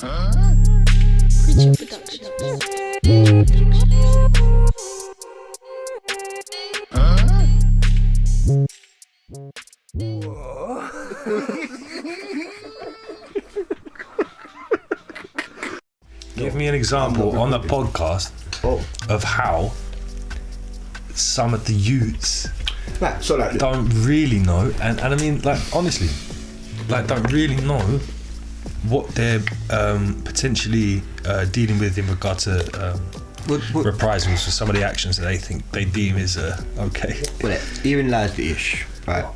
Preacher Productions. Give me an example on the podcast of how some of the youths don't really know, and I mean, like, honestly, like, don't really know what they're potentially dealing with in regard to reprisals for some of the actions that they think they deem is okay. Well, herein lies the issue, right?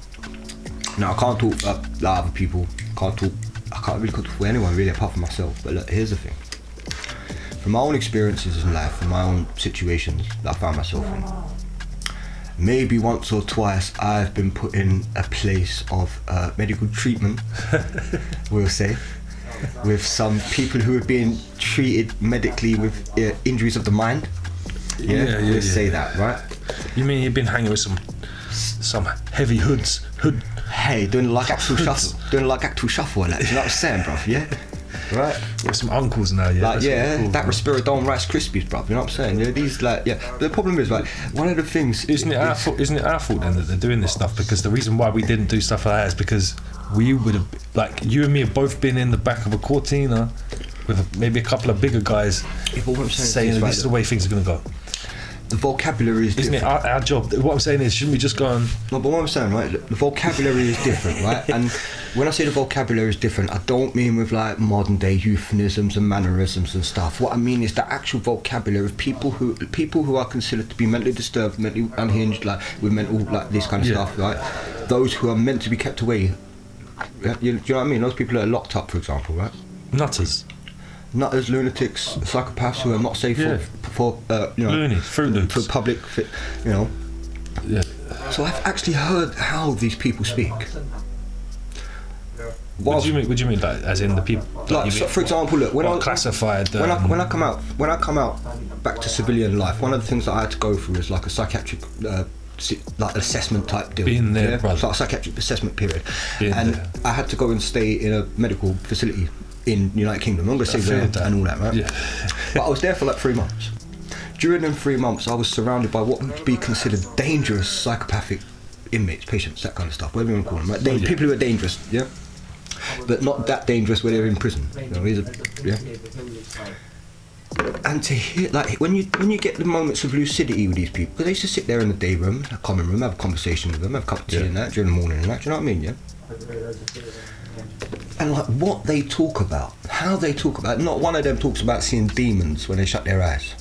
Now, I can't talk about other people. I can't really talk for anyone really apart from myself. But look, here's the thing. From my own experiences in life, from my own situations that I found myself in, maybe once or twice I've been put in a place of medical treatment, we'll say, with some people who are being treated medically with injuries of the mind. We'll say that, right? You mean you've been hanging with some heavy hood? Hey, doing like actual shuffle and that. You know what I'm saying, bruv? Yeah. Right, with some uncles now, yeah. Like, yeah, cool, that Respirodon Rice Krispies, bruv. You know what I'm saying? Yeah, these, like, yeah. But the problem is, like, one of the things. Isn't it our fault then that they're doing this stuff? Because the reason why we didn't do stuff like that is because we would have, like, you and me have both been in the back of a Cortina with maybe a couple of bigger guys saying this is the way things are going to go. The vocabulary is different. Isn't it our job? What I'm saying is, shouldn't we just go on? No, but what I'm saying, right, the vocabulary is different, right? And when I say the vocabulary is different, I don't mean with like modern day euphemisms and mannerisms and stuff. What I mean is the actual vocabulary of people who are considered to be mentally disturbed, mentally unhinged, like with mental, like this kind of stuff, right? Those who are meant to be kept away. Do you know what I mean? Those people that are locked up, for example, right? Nutters, lunatics, psychopaths who are not safe for loonies, Fruit Loops, for public, you know. Yeah. So I've actually heard how these people speak. What do you mean? Like, as in the people? Like, so for example, look, when I classified. When I come out back to civilian life, one of the things that I had to go through is like a psychiatric. Like assessment type deal. Being there, brother. So like a psychiatric assessment period. I had to go and stay in a medical facility in United Kingdom. I'm going to say where and all that, right? Yeah. But I was there for like 3 months. During them 3 months, I was surrounded by what would be considered dangerous psychopathic inmates, patients, that kind of stuff, whatever you want to call them, right? People who are dangerous, yeah? But not that dangerous where they're in prison. You know, and to hear, like, when you get the moments of lucidity with these people, because they used to sit there in the day room, a common room, have a conversation with them, have a cup of tea and that during the morning and that, do you know what I mean, yeah? And like what they talk about, how they talk about, not one of them talks about seeing demons when they shut their eyes.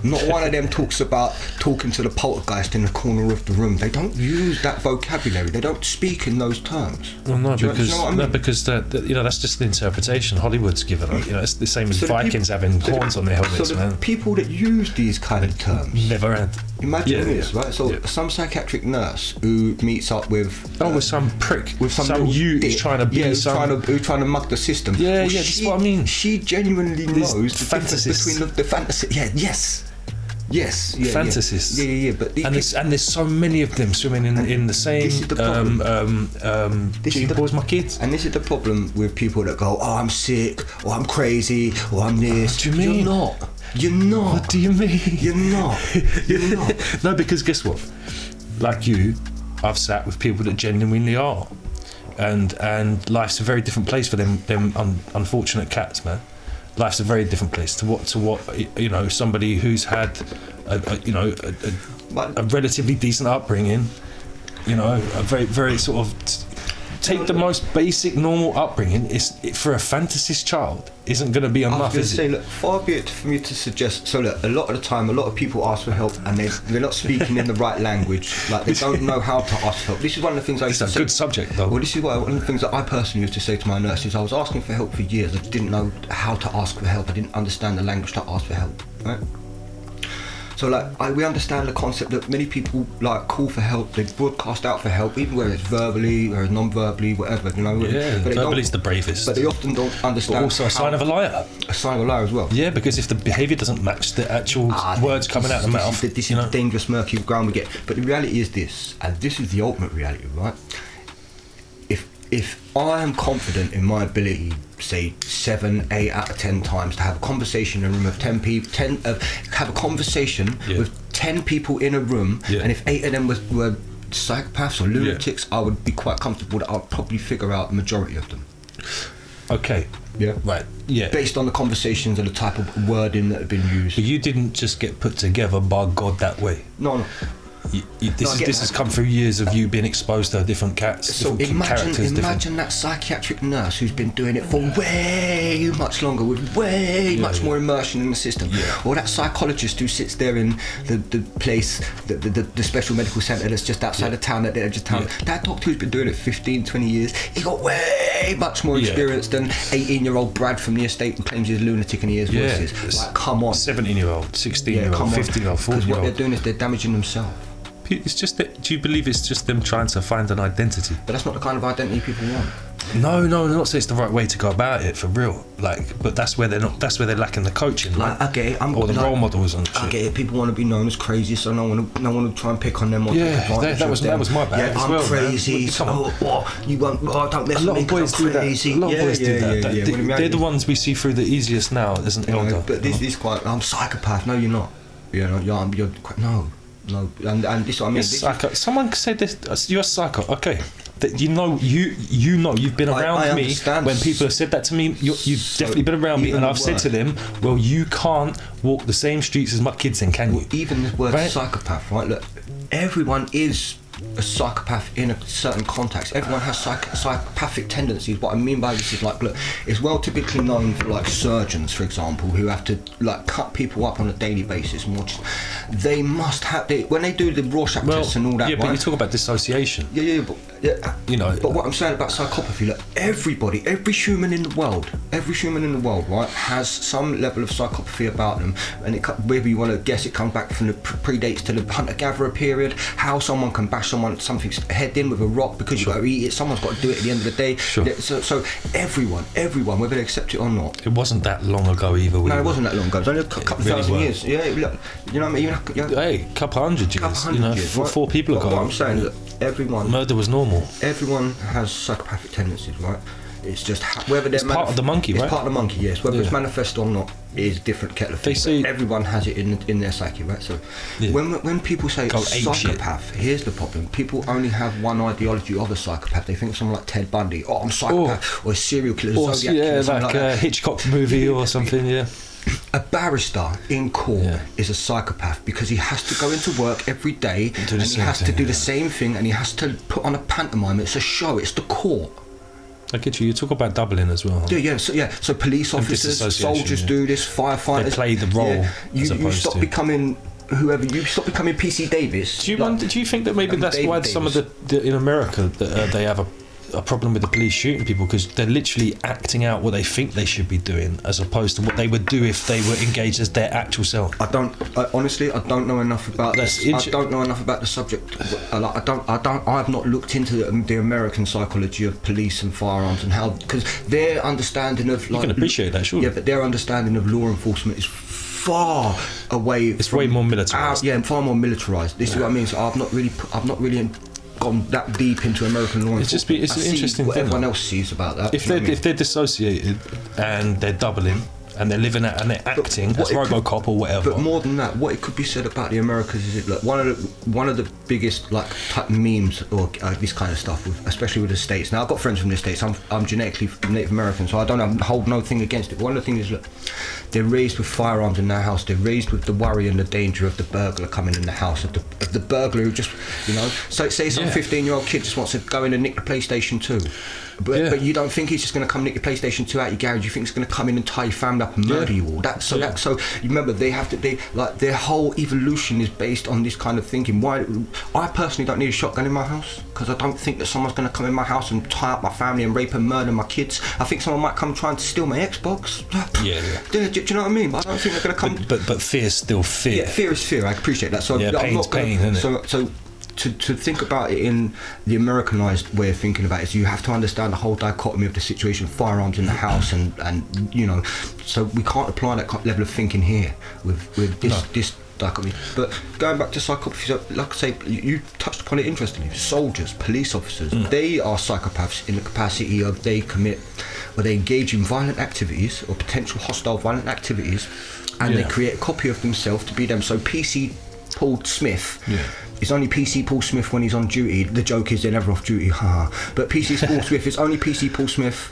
Not one of them talks about talking to the poltergeist in the corner of the room. They don't use that vocabulary. They don't speak in those terms. Well, no, because that's just an interpretation Hollywood's given it. You know, it's the same as Vikings having horns on their helmets, so man. The people that use these kind of terms never had. Imagine this, right? So some psychiatric nurse who meets up with with some prick, with some youth who's trying to be who's trying to mug the system. That's what I mean. She genuinely knows the difference between the fantasy. Yes, fantasists. Yeah. But there's so many of them swimming in the same. This is the problem. My kids. And this is the problem with people that go, "Oh, I'm sick," or "I'm crazy," or "I'm this." What do you mean? You're not. What do you mean? You're not. No, because guess what? Like you, I've sat with people that genuinely are, and life's a very different place for them unfortunate cats, man. Life's a very different place to what you know, somebody who's had a relatively decent upbringing, you know, a very very sort of take the most basic normal upbringing. For a fantasist child isn't going to be enough. I was going to say, look, far be it for me to suggest. So look, a lot of the time, a lot of people ask for help and they're not speaking in the right language. Like they don't know how to ask for help. This is one of the things I used to say. It's a good subject, though. Well, this is one of the things that I personally used to say to my nurses. I was asking for help for years. I didn't know how to ask for help. I didn't understand the language to ask for help. Right. So like we understand the concept that many people like call for help, they broadcast out for help, even whether it's verbally or non-verbally, whatever, you know. Yeah, but verbally's the bravest. But they often don't understand. But also a sign of a liar. A sign of a liar as well. Yeah, because if the behaviour doesn't match the actual words coming out of the mouth, this is the dangerous, murky ground we get. But the reality is this, and this is the ultimate reality, right? If if I am confident in my ability, say 7, 8 out of 10 times to have a conversation in a room of 10 people, have a conversation with 10 people in a room, and if 8 of them were psychopaths or lunatics, I would be quite comfortable that I'll probably figure out the majority of them. Okay. Yeah. Right. Yeah. Based on the conversations and the type of wording that have been used. But you didn't just get put together by God that way. No. This has come through years of you being exposed to different characters. Imagine that psychiatric nurse who's been doing it for way much longer, with way much more immersion in the system. Yeah. Or that psychologist who sits there in the place, the special medical centre that's just outside of town, at the edge of town. Yeah. That doctor who's been doing it 15, 20 years, he got way much more experience than 18-year-old Brad from the estate and claims he's a lunatic and he hears voices. Like, come on. 17-year-old, 16-year-old, 15-year-old, 40-year-old. Because what they're doing is they're damaging themselves. It's just that. Do you believe it's just them trying to find an identity? But that's not the kind of identity people want. No, not saying it's the right way to go about it for real. Like, but that's where they're not. That's where they're lacking the coaching. Like, I get it. Or the role models and shit. I get it. People want to be known as crazy, so no one will try and pick on them. Or that was my bad. Yeah, I'm crazy. So what? You want? Oh, don't mess with me. A lot of boys do that. A lot of boys do that. They're the ones we see through the easiest now as an elder. But this is quite. I'm psychopath. No, you're not. You're quite, no. And this is what I mean. Someone said this. You're a psycho. Okay. That you know you've been around me when people have said that to me. You've definitely been around me, and I've said to them, well, you can't walk the same streets as my kids in, can you? Even the word psychopath, right? Look, everyone is a psychopath in a certain context. Everyone has psychopathic tendencies. What I mean by this is, like, look, it's well typically known for, like, surgeons, for example, who have to, like, cut people up on a daily basis. They must have, when they do the Rorschach tests and all that. Yeah, but you talk about dissociation. But what I'm saying about psychopathy, look, every human in the world, right, has some level of psychopathy about them, and whether you want to guess, it comes back from the predates to the hunter-gatherer period. How someone can bash something's head in with a rock because you've got to eat it. Someone's got to do it at the end of the day. Sure. So everyone, whether they accept it or not. It wasn't that long ago either. No, it wasn't that long ago. It was only a couple of thousand years. Yeah, look, you know what I mean. Hey, couple hundred years. Right? 4 people ago. What I'm saying is that everyone. Murder was normal. Everyone has psychopathic tendencies, right? It's just whether they're part of the monkey, right? It's part of the monkey, yes. Whether it's manifest or not is a different kettle of fish. Everyone has it in their psyche, right? So when people say psychopath, here's the problem. People only have one ideology of a psychopath. They think of someone like Ted Bundy. Oh, I'm a psychopath, or a serial killer, Zodiac killer, like a Hitchcock movie or something. Yeah. A barrister in court is a psychopath because he has to go into work every day and he has to do the same thing, and he has to put on a pantomime. It's a show. It's the court. I get you. You talk about doubling as well. Huh? So police officers, soldiers do this, firefighters. They play the role. You stop becoming whoever. You stop becoming PC Davis. Do you think that maybe that's why some of the in America they have a problem with the police shooting people, because they're literally acting out what they think they should be doing as opposed to what they would do if they were engaged as their actual self? Honestly, I don't know enough about this. I don't know enough about the subject. I have not looked into the American psychology of police and firearms and how, because their understanding of, like, you can appreciate that, sure. Yeah, but their understanding of law enforcement is far away. It's way more militarized. Far more militarized. This is what I mean. So I've not really gone that deep into American law enforcement. It's an interesting what thing. Everyone else sees about that. If they're dissociated and they're doubling and they're living out and they're acting as RoboCop or whatever. But more than that, what it could be said about the Americans is, look, one of the biggest, like, type memes or this kind of stuff, especially with the States. Now, I've got friends from the States. I'm genetically Native American, so I don't hold no thing against it. But one of the things is, look, they're raised with firearms in their house. They're raised with the worry and the danger of the burglar coming in the house, of the burglar who just, so say some 15-year-old kid just wants to go in and nick the PlayStation 2. But you don't think he's just going to come nick your PlayStation 2 out your garage. You think he's going to come in and tie your family up and murder you all. So you remember, their whole evolution is based on this kind of thinking. Why? I personally don't need a shotgun in my house because I don't think that someone's going to come in my house and tie up my family and rape and murder my kids. I think someone might come trying to steal my Xbox. Do you know what I mean? But I don't think they're going to come. But fear's still fear. Yeah, fear is fear. I appreciate that. So pain's pain, isn't it? So to think about it in the Americanized way of thinking about it is you have to understand the whole dichotomy of the situation, firearms in the house, and so we can't apply that level of thinking here with this dichotomy. But going back to psychopathy, so like I say, you touched upon it interestingly. Soldiers, police officers, they are psychopaths in the capacity of they engage in violent activities or potential hostile violent activities, and they create a copy of themselves to be them. So PC Paul Smith is only PC Paul Smith when he's on duty. The joke is they're never off duty, haha. But PC Paul Smith is only PC Paul Smith.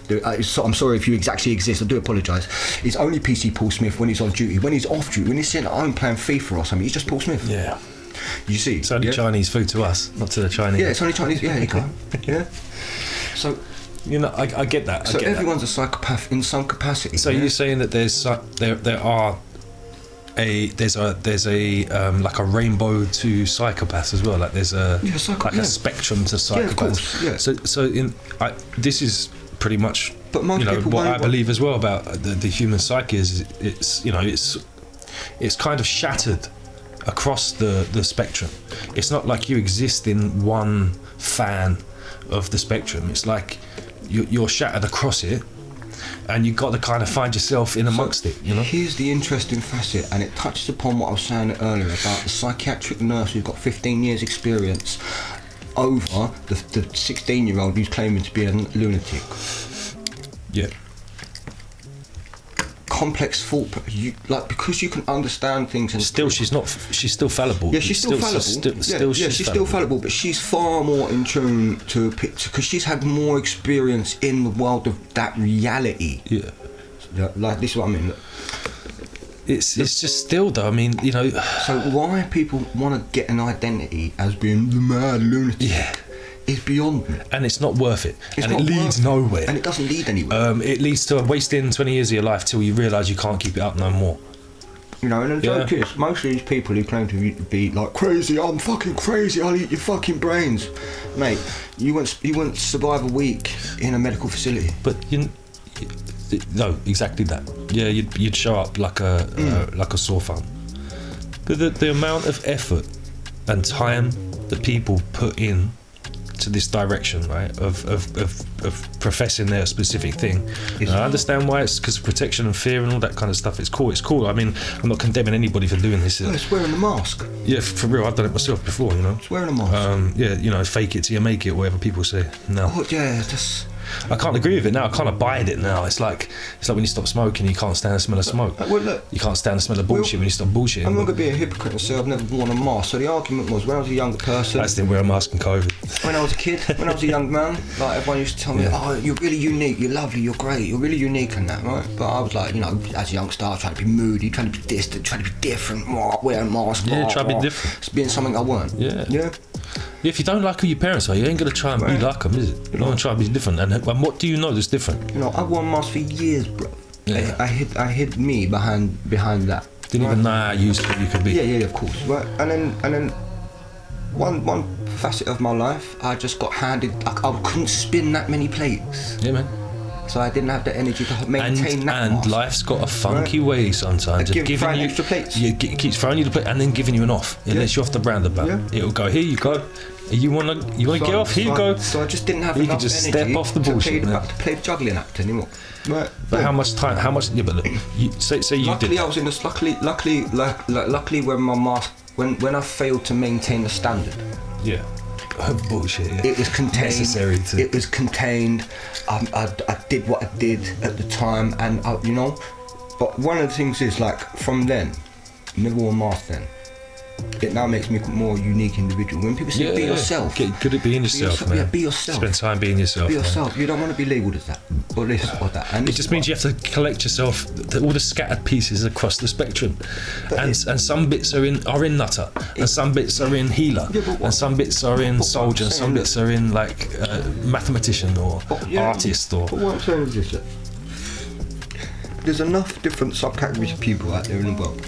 I'm sorry if you actually exist, I do apologise. He's only PC Paul Smith when he's on duty. When he's off duty, when he's sitting at home playing FIFA or something, he's just Paul Smith. Yeah. You see? It's only Chinese food to us, not to the Chinese. Yeah, it's only Chinese. Yeah, you go. Yeah. So... You know, I get that. So everyone's a psychopath in some capacity. So you're saying that there's a like a rainbow to psychopaths as well. Like there's a a spectrum to psychopaths. Yeah, of course. So this is pretty much what I believe as well about the human psyche is it's kind of shattered across the spectrum. It's not like you exist in one fan of the spectrum. It's like you're shattered across it, and you've got to kind of find yourself in amongst it, you know. Here's the interesting facet, and it touches upon what I was saying earlier about the psychiatric nurse who's got 15 years experience over the 16-year-old who's claiming to be a lunatic. Yeah. Complex thought, because you can understand things, and she's still fallible. Yeah, she's still fallible. She's still fallible, but she's far more in tune to a picture because she's had more experience in the world of that reality. Yeah, like this is what I mean. It's just still though. I mean, you know. So why people want to get an identity as being the mad lunatic? Yeah. Is beyond me. And it's not worth it. And it leads nowhere. And it doesn't lead anywhere. It leads to wasting 20 years of your life till you realise you can't keep it up no more. You know, and the joke is, most of these people who claim to be like crazy, I'm fucking crazy, I'll eat your fucking brains. Mate, you wouldn't survive a week in a medical facility. But no, exactly that. Yeah, you'd show up like a sore thumb. But the amount of effort and time that people put in to this direction, right, of professing their specific thing. I understand why, it's because of protection and fear and all that kind of stuff. It's cool. I mean, I'm not condemning anybody for doing this. It's wearing a mask. Yeah, for real, I've done it myself before, you know. It's wearing a mask. Yeah, you know, fake it till you make it, whatever people say. No. Oh, yeah, that's... I can't agree with it now. I can't abide it now. It's like when you stop smoking, you can't stand the smell of smoke. Well, look, you can't stand the smell of bullshit when you stop bullshitting. I'm not going to be a hypocrite and say I've never worn a mask. So the argument was, when I was a younger person... I just didn't wear a mask in COVID. When I was a kid, when I was a young man, like everyone used to tell me, oh, you're really unique, you're lovely, you're great, you're really unique and that, right? But I was like, you know, as a youngster, I was trying to be moody, trying to be distant, trying to be different, wearing a mask. Yeah, try to be different. It's being something I weren't. Yeah. If you don't like who your parents are, you ain't going to try and be like them, is it? You're not going to try and be different. And what do you know that's different? You know, I wore a mask for years, bro. Yeah. I hid me behind that. Didn't even know how useful you could be. Yeah, of course. Right, and then one facet of my life, I just got handed. I couldn't spin that many plates. Yeah, man. So I didn't have the energy to maintain that. And life's got a funky way sometimes of giving you extra plates. Yeah, it keeps throwing you the plate and then giving you an off. Unless you're off the roundabout, it'll go, here you go. You wanna get off? Here you go. So I just didn't have you enough could just energy step off the bullshit to play the juggling act anymore. Right. But how much time? How much? Yeah, but look, say you luckily did. I was in this. Luckily, when my mask, when I failed to maintain the standard. Yeah. Bullshit. Yeah. It was contained. Necessary to. It was contained. I did what I did at the time, and you know. But one of the things is, like, from then, never wore a mask then. It now makes me a more unique individual. When people say be yourself, good at being yourself, man. Yeah, be yourself. Spend time being yourself. Be yourself. Man. You don't want to be labelled as that or this or that. And it just means you have to collect yourself, all the scattered pieces across the spectrum, and some bits are in nutter, and some bits are in healer, and some bits are in soldier, and some bits are in like mathematician or artist or. But what I'm saying is this: there's enough different subcategories of people out there in the world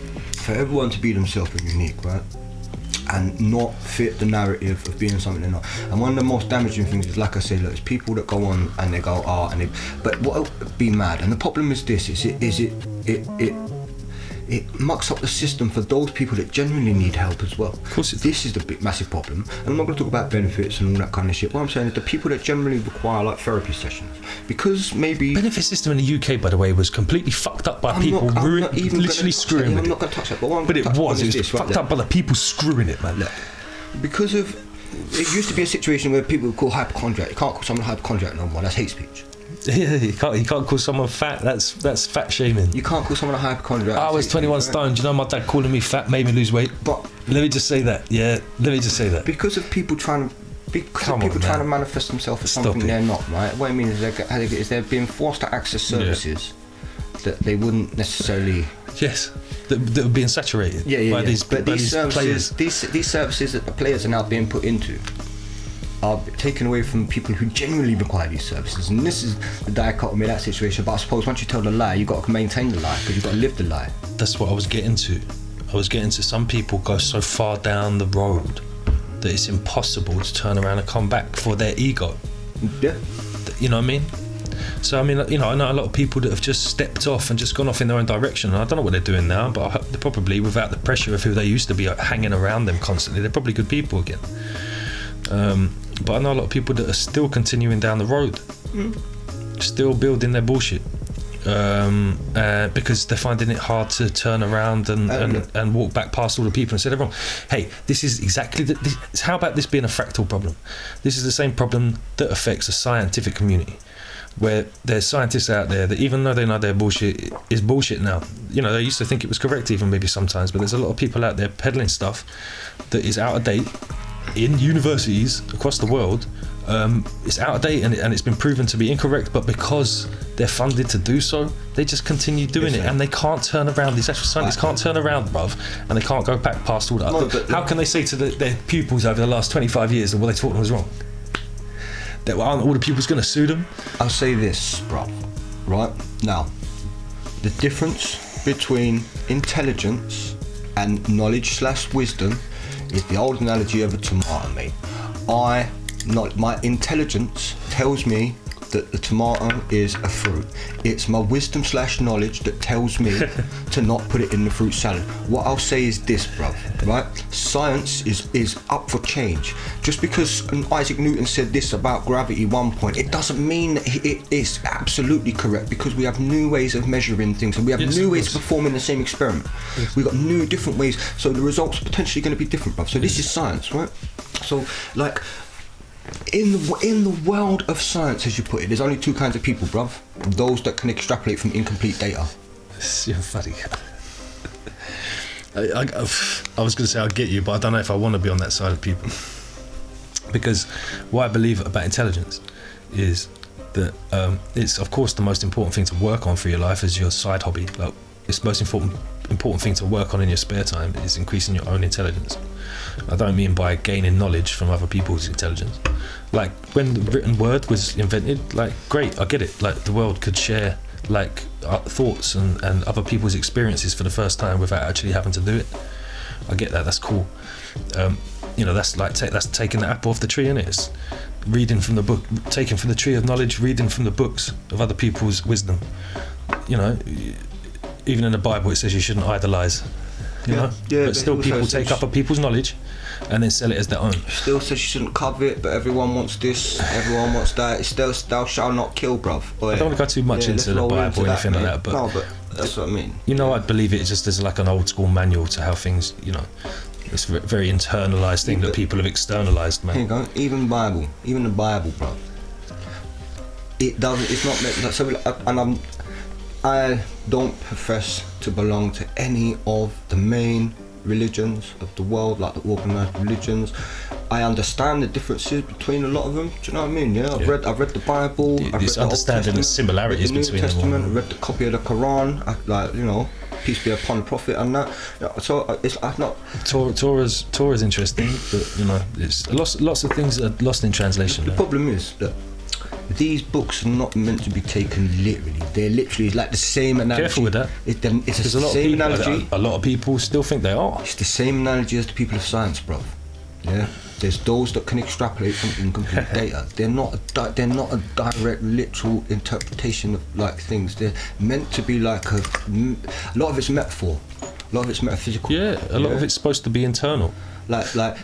for everyone to be themselves and unique, right? And not fit the narrative of being something they're not. And one of the most damaging things is, like I say, look, it's people that go on and they go, but what be mad. And the problem is this: it mucks up the system for those people that genuinely need help as well. Of course, this is the big massive problem. And I'm not going to talk about benefits and all that kind of shit. What I'm saying is the people that generally require like therapy sessions, because maybe benefit system in the UK, by the way, was completely fucked up by people literally screwing with it. I'm not going to touch that, but it was fucked up by the people screwing it, man. Look, because of it used to be a situation where people would call hypochondriac. You can't call someone hypochondriac no more. That's hate speech. Yeah, you can't call someone fat. That's fat shaming. You can't call someone a hypochondriac. I was 21 stone. Do you know my dad calling me fat made me lose weight? But let me just say that. Yeah, let me just say that. Because of people trying to manifest themselves as something they're not, right? What I mean is they're being forced to access services that they wouldn't necessarily. Yes, that are being saturated by these players. These services that the players are now being put into are taken away from people who genuinely require these services, and this is the dichotomy of that situation. But I suppose once you tell the lie, you've got to maintain the lie, because you've got to live the lie. That's what I was getting to. Some people go so far down the road that it's impossible to turn around and come back for their ego. Yeah. You know what I mean? So I mean, you know, I know a lot of people that have just stepped off and just gone off in their own direction, and I don't know what they're doing now, but I hope they're probably, without the pressure of who they used to be hanging around them constantly, they're probably good people again. But I know a lot of people that are still continuing down the road, still building their bullshit, because they're finding it hard to turn around and walk back past all the people and say to everyone, hey, this is exactly how about this being a fractal problem? This is the same problem that affects the scientific community, where there's scientists out there that, even though they know their bullshit is bullshit now, you know, they used to think it was correct even maybe sometimes, but there's a lot of people out there peddling stuff that is out of date in universities across the world. It's out of date and it's been proven to be incorrect, but because they're funded to do so, they just continue doing it, and they can't turn around. These actual scientists can't turn around, bruv, and they can't go back past all that. How can they say to their pupils over the last 25 years that what they taught them was wrong? That aren't all the pupils going to sue them? I'll say this, bruv, right? Now, the difference between intelligence and knowledge/wisdom is the old analogy of a tomato, mate. My intelligence tells me that the tomato is a fruit. It's my wisdom/knowledge that tells me to not put it in the fruit salad. What I'll say is this, bruv, right? Science is up for change. Just because Isaac Newton said this about gravity one point, it doesn't mean that it is absolutely correct, because we have new ways of measuring things, and we have new ways of performing the same experiment. We've got new different ways, so the results are potentially going to be different, bruv. So this is science, right? So, like, in the world of science, as you put it, there's only two kinds of people, bruv. Those that can extrapolate from incomplete data. You're funny. I was going to say I'll get you, but I don't know if I want to be on that side of people. Because what I believe about intelligence is that it's, of course, the most important thing to work on for your life as your side hobby. Like, it's the most important thing to work on in your spare time is increasing your own intelligence. I don't mean by gaining knowledge from other people's intelligence. Like, when the written word was invented, like, great, I get it. Like, the world could share, like, thoughts and other people's experiences for the first time without actually having to do it. I get that. That's cool. You know, that's like that's taking the apple off the tree, innit? It's reading from the book, taking from the tree of knowledge, reading from the books of other people's wisdom. You know, even in the Bible it says you shouldn't idolize. You know? But still people take up people's knowledge and then sell it as their own. Still says you shouldn't covet, but everyone wants this, everyone wants that. It's still thou shalt not kill, bruv. I don't want to go too much into the Bible or anything like that, but no, but that's what I mean. You know, I believe it just as like an old school manual to how things, you know, it's a very internalized thing that people have externalized, man. Here you go. Even the Bible, bruv. It doesn't. It's not meant. So, and I don't profess to belong to any of the main religions of the world, like the organised religions. I understand the differences between a lot of them. Do you know what I mean? Yeah, I've read the Bible. I've read the understanding the similarities between them. New Testament. I read the copy of the Quran. Like, you know, peace be upon the Prophet and that. So it's not. Torah's interesting, but you know, it's lots of things are lost in translation. The problem is that these books are not meant to be taken literally. They're literally like the same analogy. Careful with that. It's the same analogy. A lot of people still think they are. It's the same analogy as the people of science, bro. Yeah. There's those that can extrapolate from incomplete data. They're not a direct, literal interpretation of like things. They're meant to be like a lot of it's metaphor. A lot of it's metaphysical. Yeah, a lot of it's supposed to be internal. Like that.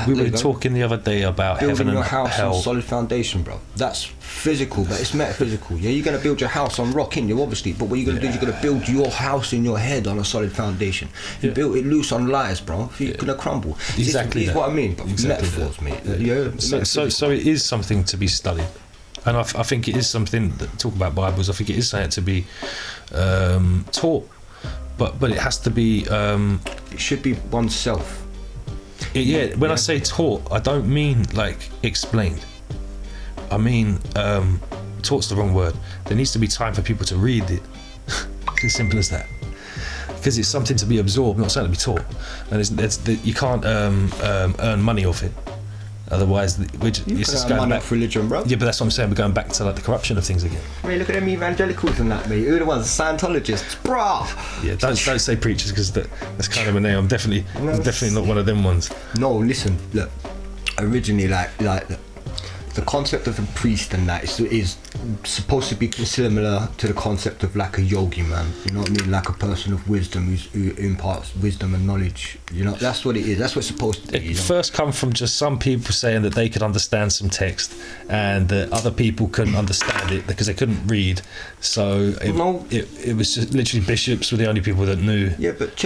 We were talking the other day about building heaven and your house hell. on solid foundation, bro. That's physical, but it's metaphysical. Yeah, you're gonna build your house on rock, you obviously. But what you're gonna do is you're gonna build your house in your head on a solid foundation. You build it loose on lies, bro. You're gonna crumble. Exactly. It's what I mean. But metaphors, mate. So it is something to be studied, and I think it is something that, talk about Bibles. I think it is something to be taught, but it has to be. It should be oneself. When I say taught, I don't mean like explained. I mean, taught's the wrong word. There needs to be time for people to read it. It's as simple as that. Because it's something to be absorbed, not something to be taught. And you can't earn money off it. Otherwise, it's just going back off religion, bro. Yeah, but that's what I'm saying. We're going back to like the corruption of things again. I mean, look at them evangelicals and that, mate. Who are the ones? Scientologists, bruh. Yeah, don't say preachers, because that's kind of a name. I'm definitely not one of them ones. No, listen, look. Originally, like the concept of a priest and that is supposed to be similar to the concept of like a yogi, man. You know what I mean? Like a person of wisdom who imparts wisdom and knowledge. You know, that's what it is. That's what it's supposed to be. It first come from just some people saying that they could understand some text, and that other people couldn't understand it because they couldn't read. So it was just literally bishops were the only people that knew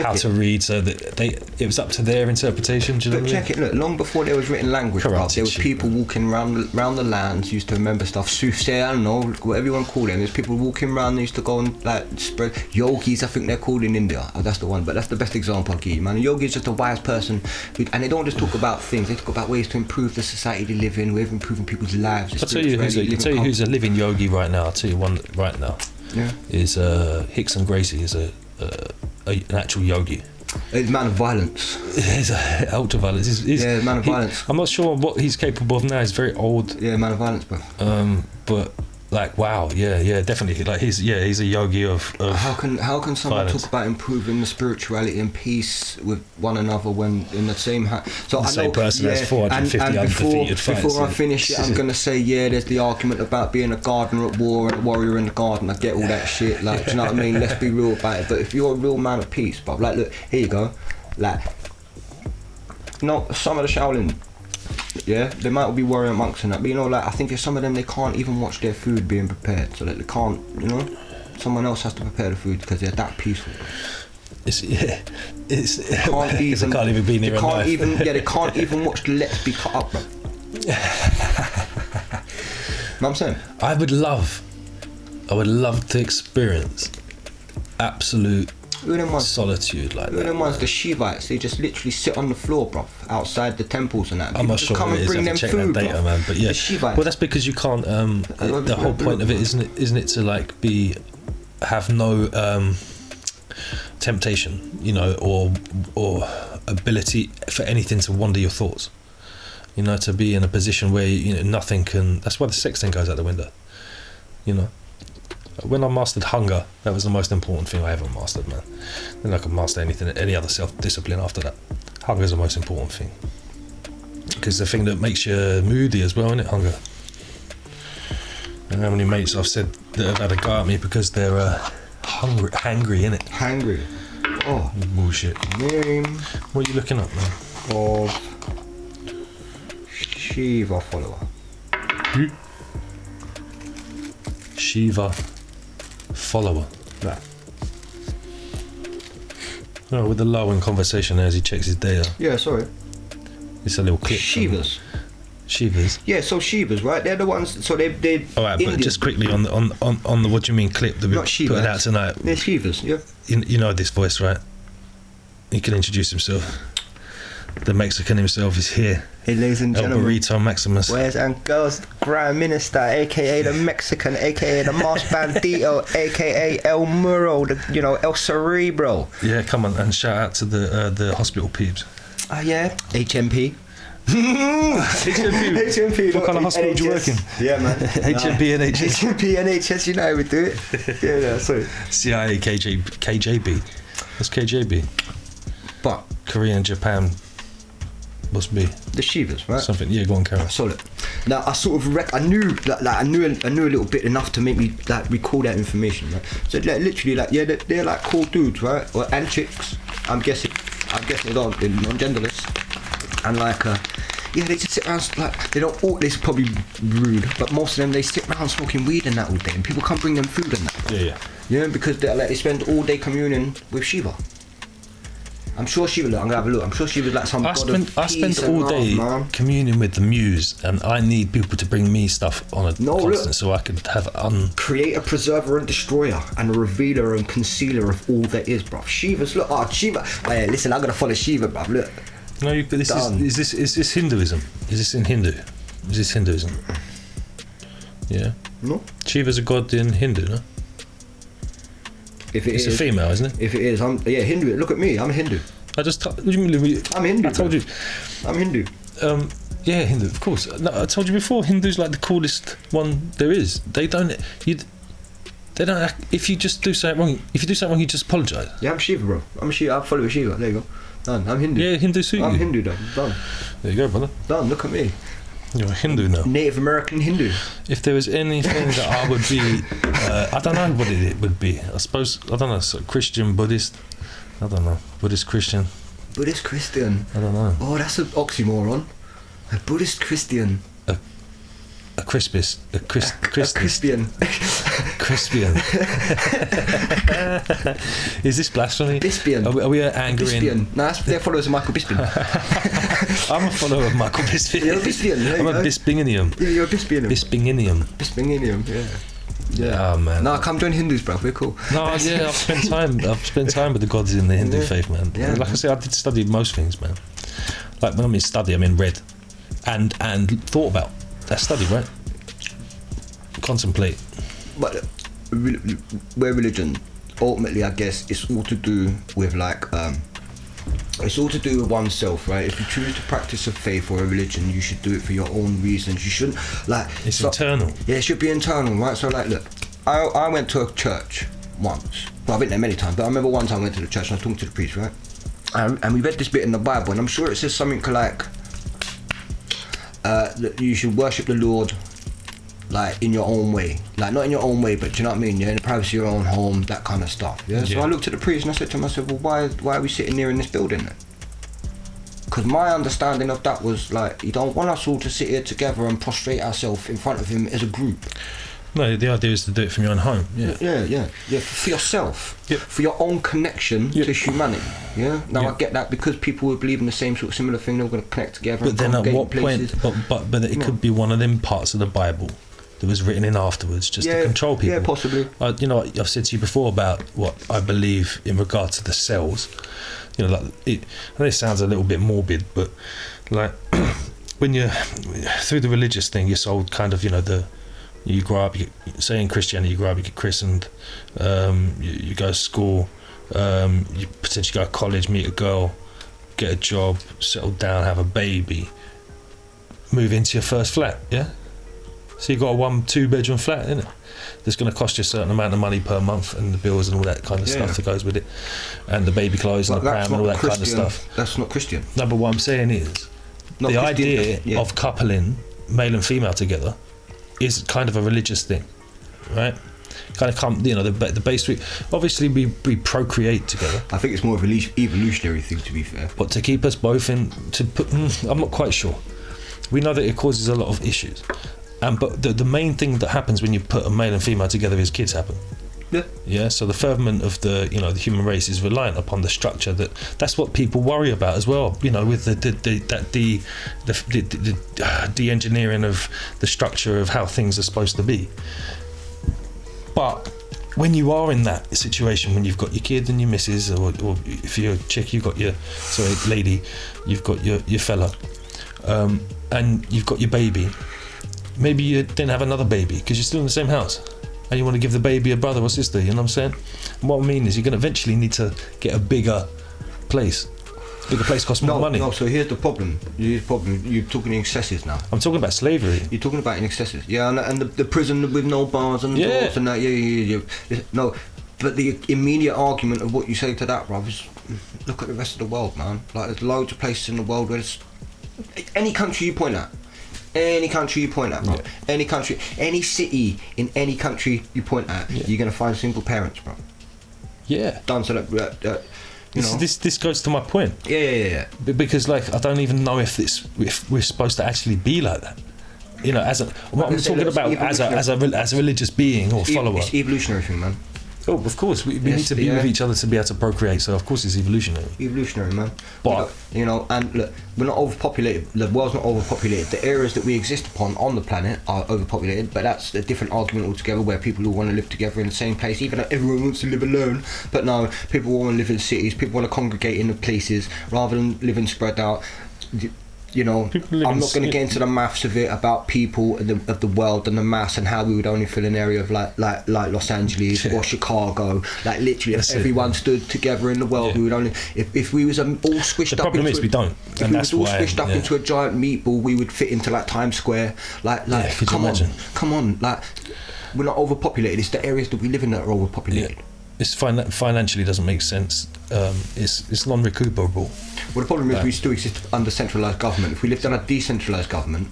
how to read. So that it was up to their interpretation. Do you know what I mean? Check it. Look, long before there was written language, bro, there was people walking around the lands, used to remember stuff. Soothsayer, I don't know, whatever you want to call them. There's people walking around. They used to go and like spread yogis. I think they're called in India. Oh, that's the one. But that's the best example I'll give you, man. A yogi is just a wise person, and they don't just talk about things. They talk about ways to improve the society they live in, ways of improving people's lives. I'll tell you who's a living yogi right now. I'll tell you one right now. Yeah. Is Hickson Gracie is an actual yogi. He's a man of violence. He's ultra violence. He's man of violence. I'm not sure what he's capable of now. He's very old. Yeah, man of violence, bro. But like, wow, yeah, definitely. Like he's a yogi of how can someone violence. talk about improving the spirituality and peace with one another when in the same same person has 450 undefeated fights. Before I finish it, I'm gonna say there's the argument about being a gardener at war and a warrior in the garden. I get all that shit. Like, do you know what I mean? Let's be real about it. But if you're a real man of peace, bro, like, look, here you go. Like, some of the Shaolin. Yeah, they might be warrior monks and that, but you know, like I think if some of them they can't even watch their food being prepared, so that they can't, you know, someone else has to prepare the food because they're that peaceful. They can't even be near a knife. They can't even watch the lettuce be cut up, bro. You know what I'm saying? I would love to experience absolute solitude like that. Them ones, the Shivites, they just literally sit on the floor, bro, outside the temples and that. I'm not sure what it is. I have to check that data, man. But yeah, well, that's because you can't. The whole point of it isn't it to like have no temptation, you know, or ability for anything to wander your thoughts. You know, to be in a position where nothing can. That's why the sex thing goes out the window. You know. When I mastered hunger, that was the most important thing I ever mastered, man. Then I could master any other self-discipline after that. Hunger is the most important thing. Because the thing that makes you moody as well, isn't it? Hunger. And how many mates I've said that have had a go at me because they're hangry, innit? Hangry? Oh. Bullshit. Name. What are you looking up, man? Of Shiva follower. Shiva follower. Right. Oh, with the low in conversation as he checks his data. Yeah, sorry. It's a little clip. Shivas. Yeah, so Shivas, right? They're the ones. So they. All right, but just quickly on the what do you mean clip that we put out tonight? They're Shivas, yeah. You know this voice, right? He can introduce himself. The Mexican himself is here. Hey, ladies and gentlemen. El Burrito Maximus. Boys and girls, Prime Minister, aka the Mexican, aka the Mas Bandito, aka El Muro, El Cerebro. Yeah, come on, and shout out to the hospital peeps. Yeah. HMP. HMP. What kind of hospital do you work in? Yeah, man. HMP and NHS. HMP and NHS, you know how we do it. Yeah, sorry. CIA, KJB. What's KJB? But Korea and Japan. Must be the Shivas, right? Something, yeah. Go on, Karen. Solid. Now I sort of I knew a little bit enough to make me like recall that information, right? So like, literally, like they're like cool dudes, right? And chicks. I'm guessing they're non-genderless, and like yeah, they just sit around like they don't. All this is probably rude, but most of them they sit around smoking weed and that all day, and people come bring them food and that. Yeah. You know, because they spend all day communing with Shiva. I'm sure Shiva. Look, I'm gonna have a look. I'm sure Shiva's like some. I spend all day communing with the muse, and I need people to bring me stuff on a constant, so I can have creator, preserver, and destroyer, and a revealer and concealer of all there is, bruv. Shiva's Shiva. Oh, yeah, listen, I'm gonna follow Shiva, bruv. Look. No, but is this Hinduism? Is this in Hindu? Is this Hinduism? Yeah. No. Shiva's a god in Hindu, no? If it's a female, isn't it? If it is, Hindu. Look at me, I'm a Hindu. I'm Hindu. I told you. I'm Hindu. Yeah, Hindu, of course. No, I told you before, Hindu's like the coolest one there is. They don't. If you just do something wrong, you just apologise. Yeah, I'm Shiva, bro. I'm Shiva. I follow Shiva. There you go. Done. I'm Hindu. Yeah, Hindu suit you. I'm Hindu, done. There you go, brother. Done. Look at me. You're a Hindu now. Native American Hindu. If there was anything that I would be, I don't know what it would be. I suppose, I don't know, so Christian, Buddhist, I don't know, Buddhist Christian. Buddhist Christian? I don't know. Oh, that's an oxymoron. A Buddhist Christian. A Crispist. A Christian. Crispian. Is this blasphemy? Bispian. Are we angering? Bispian. No, they're followers of Michael Bisping. I'm a follower of Michael Bisping. You're a Bispian. I'm a Bispinginium. Yeah, you're a Bispian. Bispinginium, yeah. Yeah. Oh man. No, come join Hindus, bro. We're cool. No, yeah, I've spent time with the gods in the Hindu faith, man. Yeah, like I said, I did study most things, man. Like when I mean study, I mean read and thought about. That's study, right? Contemplate. But where religion, ultimately, I guess, it's all to do with like, it's all to do with oneself, right? If you choose to practice a faith or a religion, you should do it for your own reasons. You shouldn't like. It's internal. Yeah, it should be internal, right? So like, look, I went to a church once. Well, I've been there many times, but I remember one time I went to the church and I was talking to the priest, right? And we read this bit in the Bible, and I'm sure it says something like. That you should worship the Lord like in your own way, like not in your own way, but do you know what I mean? Yeah, in the privacy of your own home, that kind of stuff. Yeah. So I looked at the priest and I said to myself, well, why are we sitting here in this building then? Because my understanding of that was like, he don't want us all to sit here together and prostrate ourselves in front of him as a group. No, the idea is to do it from your own home. Yeah. For yourself, for your own connection to humanity. Yeah. Now I get that because people would believe in the same sort of similar thing. They're going to connect together. But then, at what point? But it could be one of them parts of the Bible that was written in afterwards, just to control people. Yeah, possibly. You know, I've said to you before about what I believe in regard to the cells. You know, like I know it sounds a little bit morbid, but like when you're through the religious thing, you're sold kind of, you know, you grow up, say in Christianity, you grow up, you get christened, you go to school, you potentially go to college, meet a girl, get a job, settle down, have a baby, move into your first flat, yeah? So you got a 1-2 bedroom flat, innit? That's going to cost you a certain amount of money per month, and the bills and all that kind of stuff that goes with it, and the baby clothes and the pram and all that kind of stuff. That's not Christian. No, but what I'm saying is, the idea of coupling male and female together is kind of a religious thing, right? Kind of come, you know, the base. Obviously, we procreate together. I think it's more of an evolutionary thing, to be fair. But to keep us both in, I'm not quite sure. We know that it causes a lot of issues, but the main thing that happens when you put a male and female together is kids happen. Yeah. So the furtherment of the human race is reliant upon the structure that's what people worry about as well. You know, with the de-engineering of the structure of how things are supposed to be. But when you are in that situation, when you've got your kid and your missus, or if you're a chick, you've got lady, you've got your fella, and you've got your baby. Maybe you didn't have another baby because you're still in the same house. And you want to give the baby a brother or sister, you know what I'm saying? And what I mean is you're going to eventually need to get a bigger place. Bigger place costs more money. No, so here's the problem. You're talking in excesses now. I'm talking about slavery. You're talking about in excesses. Yeah, and the prison with no bars and doors and that. Yeah. No, but the immediate argument of what you say to that, bruv, is look at the rest of the world, man. Like, there's loads of places in the world where it's... Any country you point at, bro. Any country, any city in any country you point at, you're gonna find single parents, bro. Yeah. Done. So that This goes to my point. Yeah. Because like I don't even know if we're supposed to actually be like that. You know, what I'm talking about as a religious being or follower. It's evolutionary thing, man. Oh, of course, we need to be with each other to be able to procreate. So of course it's evolutionary. Evolutionary, man. But you know, and look, we're not overpopulated. The world's not overpopulated. The areas that we exist upon on the planet are overpopulated. But that's a different argument altogether. Where people who want to live together in the same place, even though everyone wants to live alone. But no, people want to live in cities. People want to congregate in the places rather than living spread out. You know, I'm not going to get into the maths of it about people of the world and the mass and how we would only fill an area of like Los Angeles or Chicago. Like literally, if everyone stood together in the world, we would only if we was all squished up. The problem is we don't, and that's why. If we was all squished up into a giant meatball, we would fit into like Times Square. Come on, like we're not overpopulated. It's the areas that we live in that are overpopulated. Yeah. It's financially doesn't make sense. It's non-recuperable. Well, the problem is we still exist under centralised government. If we lived under a decentralised government,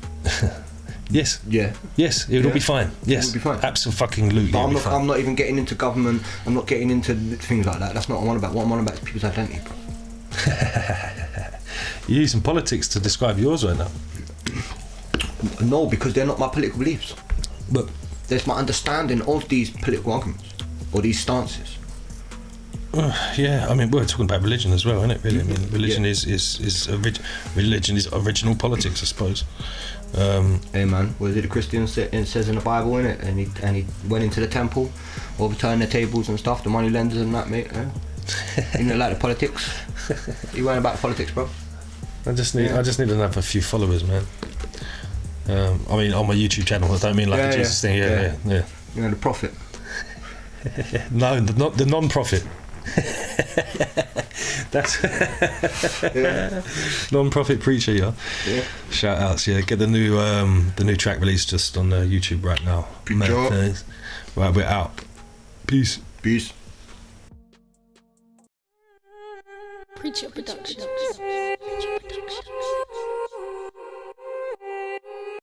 yes, it would all be fine. Yes, it would be fine. Absolutely. But I'm not even getting into government. I'm not getting into things like that. That's not what I'm on about. What I'm on about is people's identity, bro. You're using politics to describe yours right now. No, because they're not my political beliefs. But there's my understanding of these political arguments or these stances. Yeah, I mean we're talking about religion as well, isn't it? Really, I mean religion is original politics, I suppose. Hey man, what is it? The Christian says in the Bible, innit? And he went into the temple, overturned the tables and stuff, the money lenders and that, mate. You know, like the politics. You weren't about politics, bro. I just need to have a few followers, man. I mean on my YouTube channel. I don't mean like a Jesus thing. Yeah. You know, the prophet. No, not the non-profit. That's non-profit preacher, yeah. Shout outs, get the new track released just on YouTube right now. Right, we're out. Peace. Preacher Productions.